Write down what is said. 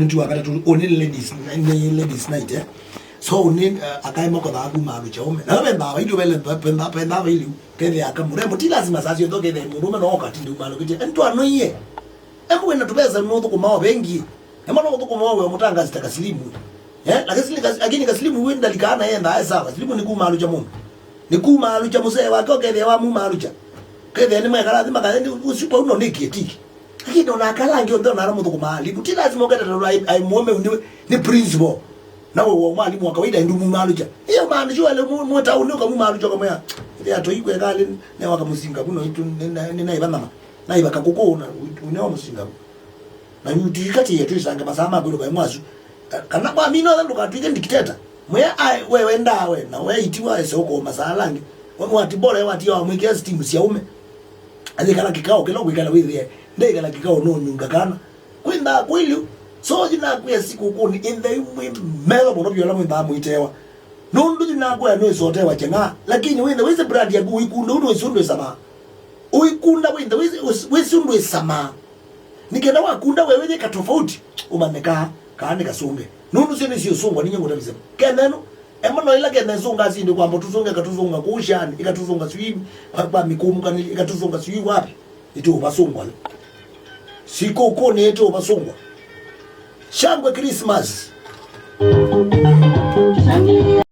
tu akata tu oni ladies night so oni akaima kwa babu malu chaume na benda idu bele penda bili kede akamure muti lazima sasa yo toke de murume no okati ndu malu kiti ento anoye emu wena tubeza no to kumawa bengi ema no to kumawa mutanga zitakasilimu lakini kasilimu wenda likana yenda sawa kasilimu ni kumalu cha mungu ni kumalu cha mzee wake kede wa mu malu cha kede ni mwe kala makale usipo uno nikitiki lakini ndo nakala ngio ndo naramu to kumali muti lazima ukata ai muome ni principle nawe wa mwalimu wa kawaida ndio mumaluja hiyo maana jua leo mwata unoka mumaluja kama ya ile atoigwe kale ne wakamusinga kuno itu nina ibana na ibaka kukona unewa musinga na nyuti kati yetu isanga masama kulo kwa mwasu kana kwa mino ndo katwike ndikiteta mwe wewe ndawe na wewe itiwa esoko masalangi wati bora wati ya mwekea steam siaume alikala kikao kilo kwikala withi ndege kala kikao no nyunga kana kwenda kwili so jina kwa siku kuni in the melo bono byola mwenda muitewa nundu jina kwa no isotewa chenga lakini wende wese brand ya kuikunda uno isundwe sama uikunda wende wese undwe sama nikenda wakunda wewe je katofauti umaneka kaane kasumbe nundu sene sio sungwa ninyo ngoda bisema keneno emano ila kene sunga sindi kwamba tuzunga katuzunga kushani ikatuzunga swimi kwa mikumu kanili ikatuzunga swi wapi ito basungwa siko kone ito basungwa Shangwe Christmas.